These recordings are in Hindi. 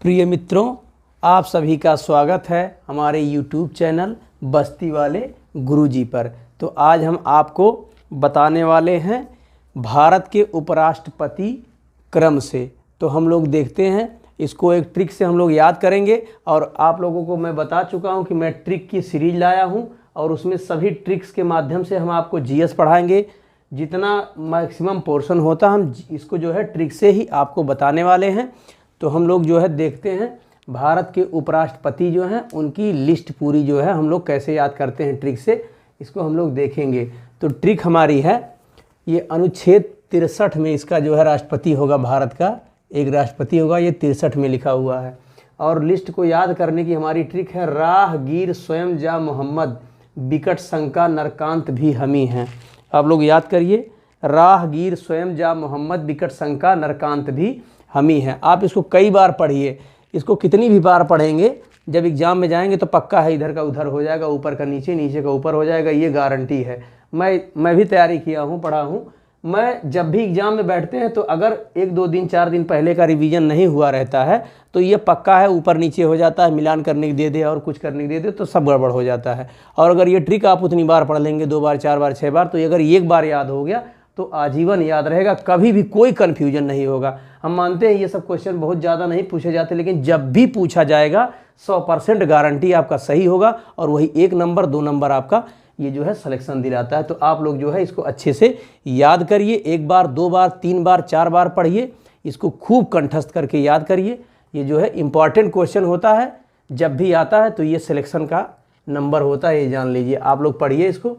प्रिय मित्रों, आप सभी का स्वागत है हमारे YouTube चैनल बस्ती वाले गुरुजी पर। तो आज हम आपको बताने वाले हैं भारत के उपराष्ट्रपति क्रम से। तो हम लोग देखते हैं, इसको एक ट्रिक से हम लोग याद करेंगे। और आप लोगों को मैं बता चुका हूं कि मैं ट्रिक की सीरीज लाया हूं और उसमें सभी ट्रिक्स के माध्यम से हम आपको जीएस पढ़ाएंगे। जितना मैक्सिमम पोर्शन होता हम इसको जो है ट्रिक से ही आपको बताने वाले हैं। तो हम लोग जो है देखते हैं भारत के उपराष्ट्रपति जो हैं उनकी लिस्ट पूरी जो है हम लोग कैसे याद करते हैं ट्रिक से, इसको हम लोग देखेंगे। तो ट्रिक हमारी है, ये अनुच्छेद 63 में इसका जो है राष्ट्रपति होगा, भारत का एक राष्ट्रपति होगा, ये 63 में लिखा हुआ है। और लिस्ट को याद करने की हमारी ट्रिक है, राहगीर स्वयं जा मोहम्मद बिकट शंका नरकांत भी हमी हैं। आप लोग याद करिए, राहगीर स्वयं जा मोहम्मद बिकट शंका नरकांत भी हमी हैं। आप इसको कई बार पढ़िए, इसको कितनी भी बार पढ़ेंगे जब एग्ज़ाम में जाएंगे तो पक्का है इधर का उधर हो जाएगा, ऊपर का नीचे, नीचे का ऊपर हो जाएगा, ये गारंटी है। मैं भी तैयारी किया हूँ, पढ़ा हूँ। मैं जब भी एग्ज़ाम में बैठते हैं तो अगर 1-2 दिन 4 दिन पहले का रिवीजन नहीं हुआ रहता है तो ये पक्का है ऊपर नीचे हो जाता है, मिलान करने की दे दे और कुछ करने की दे दे तो सब गड़बड़ हो जाता है। और अगर ये ट्रिक आप उतनी बार पढ़ लेंगे, 2 बार 4 बार 6 बार, तो अगर एक बार याद हो गया तो आजीवन याद रहेगा, कभी भी कोई कन्फ्यूजन नहीं होगा। हम मानते हैं ये सब क्वेश्चन बहुत ज़्यादा नहीं पूछे जाते, लेकिन जब भी पूछा जाएगा 100% गारंटी आपका सही होगा और वही 1 नंबर 2 नंबर आपका ये जो है सिलेक्शन दिलाता है। तो आप लोग जो है इसको अच्छे से याद करिए, 1 बार 2 बार 3 बार 4 बार पढ़िए, इसको खूब कंठस्थ करके याद करिए। ये जो है इम्पॉर्टेंट क्वेश्चन होता है, जब भी आता है तो ये सिलेक्शन का नंबर होता है, ये जान लीजिए। आप लोग पढ़िए इसको,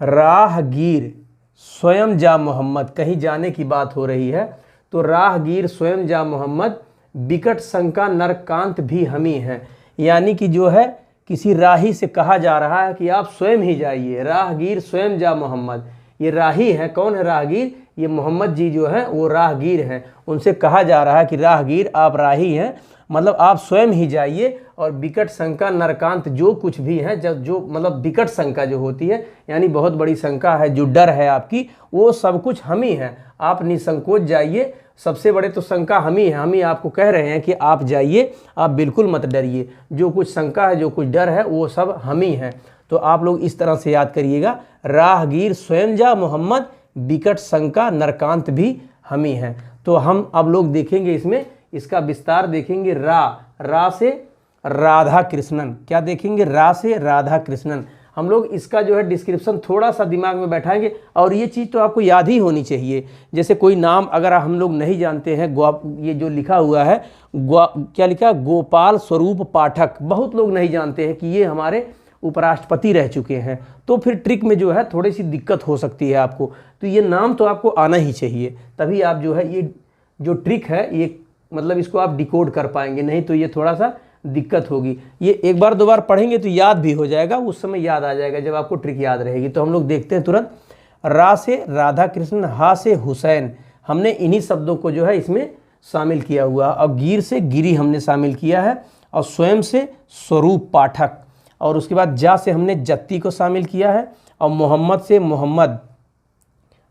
राहगीर स्वयं जा मोहम्मद, कहीं जाने की बात हो रही है तो राहगीर स्वयं जा मोहम्मद बिकट शंका नरकांत भी हमी हैं। यानी कि जो है किसी राही से कहा जा रहा है कि आप स्वयं ही जाइए, राहगीर स्वयं जा मोहम्मद। ये राही है, कौन है राहगीर? ये मोहम्मद जी जो हैं वो राहगीर हैं। उनसे कहा जा रहा है कि राहगीर आप राही हैं, मतलब आप स्वयं ही जाइए। और बिकट शंका नरकांत, जो कुछ भी है, जब जो मतलब बिकट शंका जो होती है यानी बहुत बड़ी शंका है, जो डर है आपकी, वो सब कुछ हम ही है। आप निसंकोच जाइए, सबसे बड़े तो शंका हम ही है। हम ही आपको कह रहे हैं कि आप जाइए, आप बिल्कुल मत डरिए। जो कुछ शंका है, जो कुछ डर है, वो सब हम ही है। तो आप लोग इस तरह से याद करिएगा, राहगीर स्वयं जा मोहम्मद बिकट शंका नरकांत भी हम ही हैं। तो हम अब लोग देखेंगे इसमें, इसका विस्तार देखेंगे। रा से राधा कृष्णन, क्या देखेंगे? रा से राधा कृष्णन। हम लोग इसका जो है डिस्क्रिप्शन थोड़ा सा दिमाग में बैठाएंगे और ये चीज़ तो आपको याद ही होनी चाहिए। जैसे कोई नाम अगर हम लोग नहीं जानते हैं, ये जो लिखा हुआ है क्या लिखा है? गोपाल स्वरूप पाठक, बहुत लोग नहीं जानते हैं कि ये हमारे उपराष्ट्रपति रह चुके हैं। तो फिर ट्रिक में जो है थोड़ी सी दिक्कत हो सकती है आपको। तो ये नाम तो आपको आना ही चाहिए, तभी आप जो है ये जो ट्रिक है ये मतलब इसको आप डिकोड कर पाएंगे, नहीं तो ये थोड़ा सा दिक्कत होगी। ये 1 बार 2 बार पढ़ेंगे तो याद भी हो जाएगा, उस समय याद आ जाएगा जब आपको ट्रिक याद रहेगी। तो हम लोग देखते हैं तुरंत। रा से राधा कृष्ण, हा से हुसैन, हमने इन्हीं शब्दों को जो है इसमें शामिल किया हुआ। और गीर से गिरी हमने शामिल किया है, और स्वयं से स्वरूप पाठक, और उसके बाद जा से हमने जत्ती को शामिल किया है, और मोहम्मद से मोहम्मद,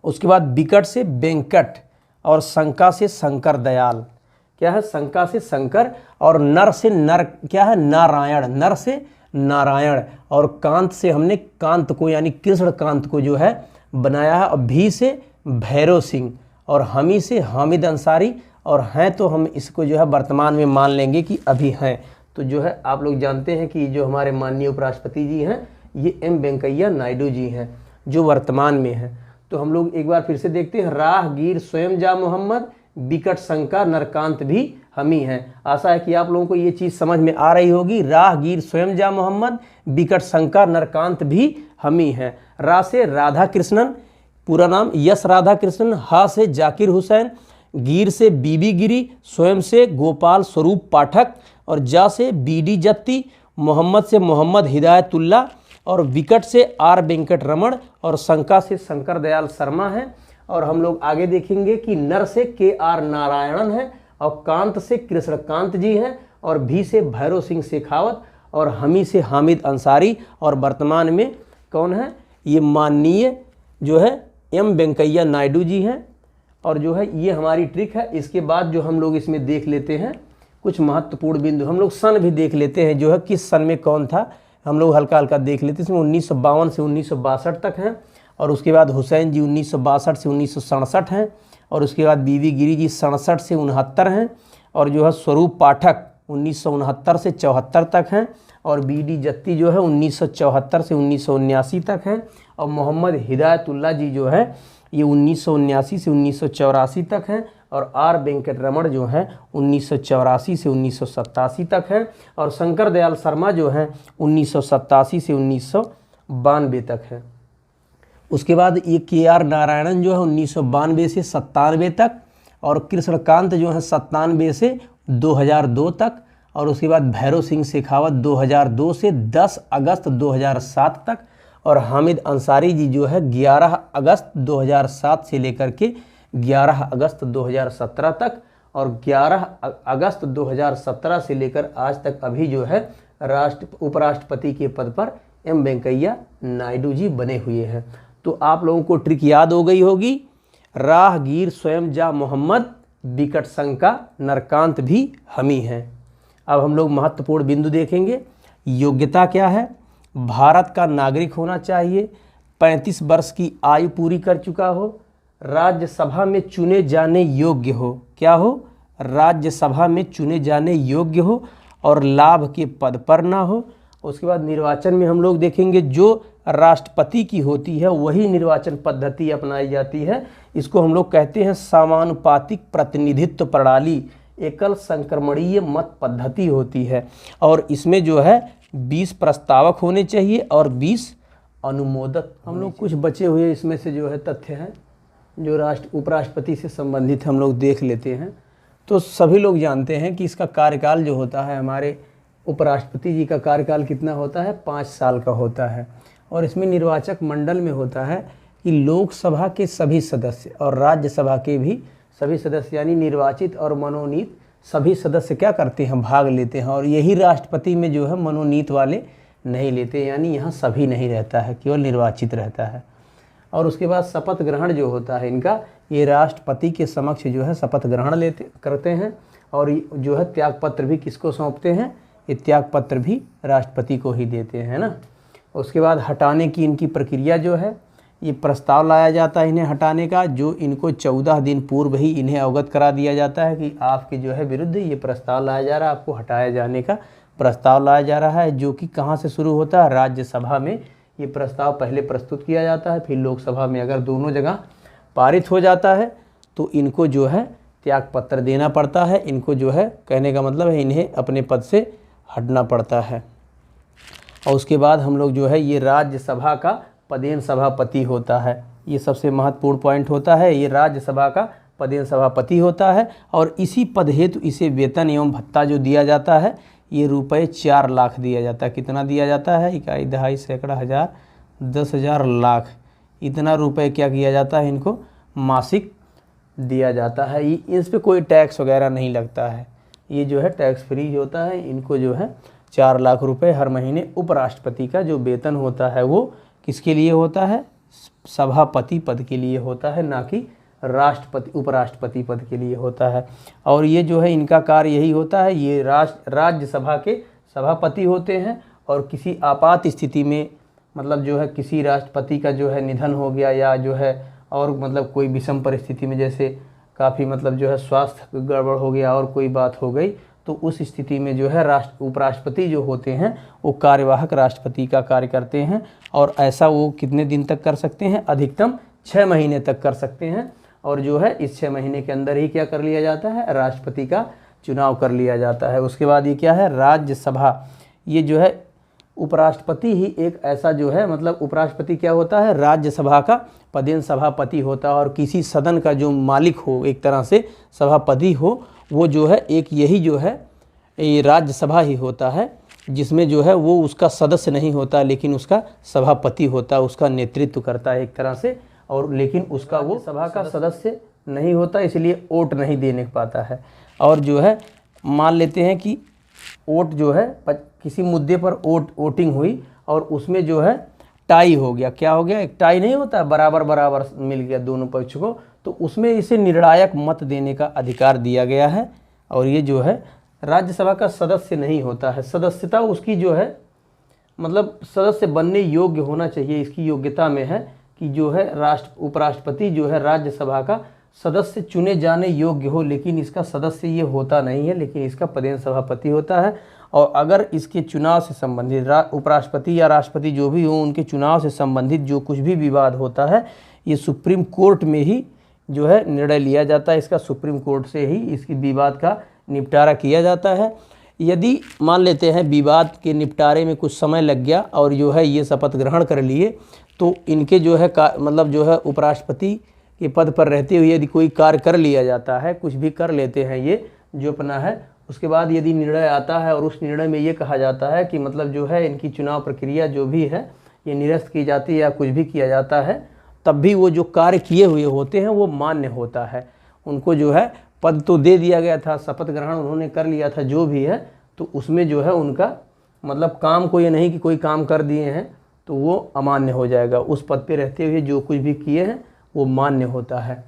उसके बाद बिकट से वेंकट, और शंका से शंकर दयाल, क्या है? शंका से शंकर, और नर से नर, क्या है? नारायण, नर से नारायण, और कांत से हमने कांत को यानी कृष्ण कांत को जो है बनाया है, और भी से भैरव सिंह, और हमी से हामिद अंसारी, और हैं तो हम इसको जो है वर्तमान में मान लेंगे कि अभी हैं। तो जो है आप लोग जानते हैं कि जो हमारे माननीय उपराष्ट्रपति जी हैं ये एम वेंकैया नायडू जी हैं, जो वर्तमान में हैं। तो हम लोग एक बार फिर से देखते हैं, राहगीर स्वयं जा मोहम्मद बिकट शंका नरकांत भी हमी हैं। आशा है कि आप लोगों को ये चीज़ समझ में आ रही होगी। राहगीर स्वयं जा मोहम्मद बिकट शंका नरकांत भी हमी हैं। रा से राधा कृष्णन, पूरा नाम यस राधा कृष्णन, हा से जाकिर हुसैन, गिर से बीबी गिरी, स्वयं से गोपाल स्वरूप पाठक, और जा से बीडी जत्ती, मोहम्मद से मोहम्मद हिदायतुल्ला, और विकट से आर वेंकट रमण, और शंका से शंकर दयाल शर्मा है। और हम लोग आगे देखेंगे कि नर से KR नारायणन है, और कांत से कृष्णकांत जी हैं, और भी से भैरव सिंह शेखावत, और हमी से हामिद अंसारी, और वर्तमान में कौन है? ये माननीय जो है एम वेंकैया नायडू जी हैं। और जो है ये हमारी ट्रिक है। इसके बाद जो हम लोग इसमें देख लेते हैं कुछ महत्वपूर्ण बिंदु हम लोग सन भी देख लेते हैं, जो है किस सन में कौन था, हम लोग हल्का हल्का देख लेते हैं। इसमें 1952 से 1962 तक हैं, और उसके बाद हुसैन जी 1962 से 1967 हैं, और उसके बाद बीवी गिरी जी 67 से 69 हैं, और जो है स्वरूप पाठक 1969 से 74 तक हैं, और बीडी जत्ती जो है 1974 से 1979 तक हैं, और मोहम्मद हिदायतुल्लाह जी जो है ये 1979 से 1984 तक हैं, और आर वेंकटरमण जो है 1984 से 1987 तक हैं, और शंकर दयाल शर्मा जो हैं 1987 से 1992 तक हैं। उसके बाद ये के.आर. नारायणन जो है 1992 से 97 तक, और कृष्णकांत जो है 97 से 2002 तक, और उसके बाद भैरव सिंह शेखावत 2002 से 10 अगस्त 2007 तक, और हामिद अंसारी जी जो है 11 अगस्त 2007 से लेकर के 11 अगस्त 2017 तक, और 11 अगस्त 2017 से लेकर आज तक अभी जो है उपराष्ट्रपति के पद पर एम वेंकैया नायडू जी बने हुए हैं। तो आप लोगों को ट्रिक याद हो गई होगी, राहगीर स्वयं जा मोहम्मद, विकट शंका नरकांत भी हमी हैं। अब हम लोग महत्वपूर्ण बिंदु देखेंगे। योग्यता क्या है? भारत का नागरिक होना चाहिए, 35 वर्ष की आयु पूरी कर चुका हो, राज्यसभा में चुने जाने योग्य हो, क्या हो? राज्यसभा में चुने जाने योग्य हो, और लाभ के पद पर ना हो। उसके बाद निर्वाचन में हम लोग देखेंगे जो राष्ट्रपति की होती है वही निर्वाचन पद्धति अपनाई जाती है। इसको हम लोग कहते हैं समानुपातिक प्रतिनिधित्व प्रणाली, एकल संक्रमणीय मत पद्धति होती है, और इसमें जो है 20 प्रस्तावक होने चाहिए और 20 अनुमोदक। हम लोग कुछ बचे हुए इसमें से जो है तथ्य हैं जो उपराष्ट्रपति से संबंधित हम लोग देख लेते हैं। तो सभी लोग जानते हैं कि इसका कार्यकाल जो होता है, हमारे उपराष्ट्रपति जी का कार्यकाल कितना होता है? 5 साल का होता है, और इसमें निर्वाचक मंडल में होता है कि लोकसभा के सभी सदस्य और राज्यसभा के भी सभी सदस्य, यानी निर्वाचित और मनोनीत सभी सदस्य क्या करते हैं? भाग लेते हैं। और यही राष्ट्रपति में जो है मनोनीत वाले नहीं लेते, यानी यहाँ सभी नहीं रहता है, केवल निर्वाचित रहता है। और उसके बाद शपथ ग्रहण जो होता है इनका, ये राष्ट्रपति के समक्ष जो है शपथ ग्रहण करते हैं, और जो है त्यागपत्र भी किसको सौंपते हैं? ये त्यागपत्र भी राष्ट्रपति को ही देते हैं ना। उसके बाद हटाने की इनकी प्रक्रिया जो है, ये प्रस्ताव लाया जाता है इन्हें हटाने का, जो इनको 14 दिन पूर्व ही इन्हें अवगत करा दिया जाता है कि आपके जो है विरुद्ध ये प्रस्ताव लाया जा रहा है, आपको हटाए जाने का प्रस्ताव लाया जा रहा है, जो कि कहाँ से शुरू होता है? राज्यसभा में ये प्रस्ताव पहले प्रस्तुत किया जाता है, फिर लोकसभा में अगर दोनों जगह पारित हो जाता है तो इनको जो है त्यागपत्र देना पड़ता है। इनको जो है, कहने का मतलब है, इन्हें अपने पद से हटना पड़ता है। और उसके बाद हम लोग जो है ये राज्यसभा का पदेन सभापति होता है, ये सबसे महत्वपूर्ण पॉइंट होता है, ये राज्यसभा का पदेन सभापति होता है, और इसी पद हेतु इसे वेतन एवं भत्ता जो दिया जाता है ये रुपये 4 लाख दिया जाता है। कितना दिया जाता है? इकाई, दहाई, सैकड़ा, हज़ार, 10,000, लाख, इतना रुपये क्या किया जाता है? इनको मासिक दिया जाता है। इस पर कोई टैक्स वगैरह नहीं लगता है, ये जो है टैक्स फ्री होता है। इनको जो है 4 लाख रुपए हर महीने उपराष्ट्रपति का जो वेतन होता है वो किसके लिए होता है? सभापति पद के लिए होता है, ना कि राष्ट्रपति उपराष्ट्रपति पद के लिए होता है। और ये जो है इनका कार्य यही होता है, ये राज्यसभा के सभापति होते हैं, और किसी आपात स्थिति में, मतलब जो है किसी राष्ट्रपति का जो है निधन हो गया, या जो है और मतलब कोई विषम परिस्थिति में, जैसे काफ़ी मतलब जो है स्वास्थ्य गड़बड़ हो गया और कोई बात हो गई, तो उस स्थिति में जो है उपराष्ट्रपति जो होते हैं वो कार्यवाहक राष्ट्रपति का कार्य करते हैं। और ऐसा वो कितने दिन तक कर सकते हैं? अधिकतम 6 महीने तक कर सकते हैं। और जो है इस 6 महीने के अंदर ही क्या कर लिया जाता है? राष्ट्रपति का चुनाव कर लिया जाता है। उसके बाद ये क्या है? राज्यसभा। ये जो है उपराष्ट्रपति ही एक ऐसा जो है, मतलब उपराष्ट्रपति क्या होता है? राज्यसभा का पदेन सभापति होता है, और किसी सदन का जो मालिक हो, एक तरह से सभापति हो, वो जो है एक यही जो है ये राज्यसभा ही होता है, जिसमें जो है वो उसका सदस्य नहीं होता, लेकिन उसका सभापति होता है, उसका नेतृत्व करता है एक तरह से। और लेकिन उसका वो सभा का सदस्य नहीं होता, इसलिए वोट नहीं देने पाता है। और जो है मान लेते हैं कि वोट जो है किसी मुद्दे पर वोटिंग हुई, और उसमें जो है टाई हो गया, क्या हो गया? एक टाई नहीं होता, बराबर बराबर मिल गया दोनों पक्ष को, तो उसमें इसे निर्णायक मत देने का अधिकार दिया गया है। और ये जो है राज्यसभा का सदस्य नहीं होता है। सदस्यता उसकी जो है मतलब सदस्य बनने योग्य होना चाहिए, इसकी योग्यता में है कि जो है उपराष्ट्रपति जो है राज्यसभा का सदस्य चुने जाने योग्य हो, लेकिन इसका सदस्य ये होता नहीं है, लेकिन इसका पदेन सभापति होता है। और अगर इसके चुनाव से संबंधित उपराष्ट्रपति या राष्ट्रपति जो भी हो, उनके चुनाव से संबंधित जो कुछ भी विवाद होता है ये सुप्रीम कोर्ट में ही जो है निर्णय लिया जाता है। इसका सुप्रीम कोर्ट से ही इसकी विवाद का निपटारा किया जाता है। यदि मान लेते हैं विवाद के निपटारे में कुछ समय लग गया और जो है ये शपथ ग्रहण कर लिए, तो इनके जो है मतलब जो है उपराष्ट्रपति के पद पर रहते हुए यदि कोई कार्य कर लिया जाता है, कुछ भी कर लेते हैं ये जो अपना है, उसके बाद यदि निर्णय आता है और उस निर्णय में ये कहा जाता है कि मतलब जो है इनकी चुनाव प्रक्रिया जो भी है ये निरस्त की जाती है या कुछ भी किया जाता है, तब भी वो जो कार्य किए हुए होते हैं वो मान्य होता है। उनको जो है पद तो दे दिया गया था, शपथ ग्रहण उन्होंने कर लिया था जो भी है, तो उसमें जो है उनका मतलब काम को ये नहीं कि कोई काम कर दिए हैं तो वो अमान्य हो जाएगा। उस पद पे रहते हुए जो कुछ भी किए हैं वो मान्य होता है।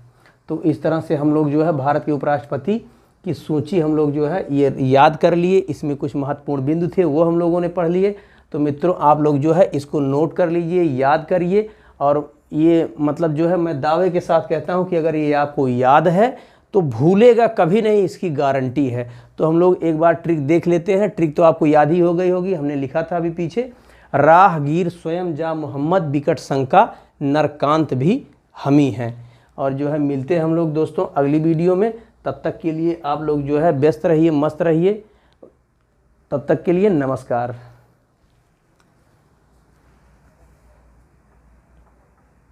तो इस तरह से हम लोग जो है भारत के उपराष्ट्रपति की सूची हम लोग जो है ये याद कर लिए। इसमें कुछ महत्वपूर्ण बिंदु थे वो हम लोगों ने पढ़ लिए। तो मित्रों आप लोग जो है इसको नोट कर लीजिए, याद करिए। और ये मतलब जो है मैं दावे के साथ कहता हूँ कि अगर ये आपको याद है तो भूलेगा कभी नहीं, इसकी गारंटी है। तो हम लोग एक बार ट्रिक देख लेते हैं। ट्रिक तो आपको याद ही हो गई होगी, हमने लिखा था अभी पीछे, राहगीर स्वयं जा मोहम्मद बिकट शंका नरकांत भी हमी हैं। और जो है मिलते हैं हम लोग दोस्तों अगली वीडियो में। तब तक के लिए आप लोग जो है व्यस्त रहिए, मस्त रहिए। तब तक के लिए नमस्कार।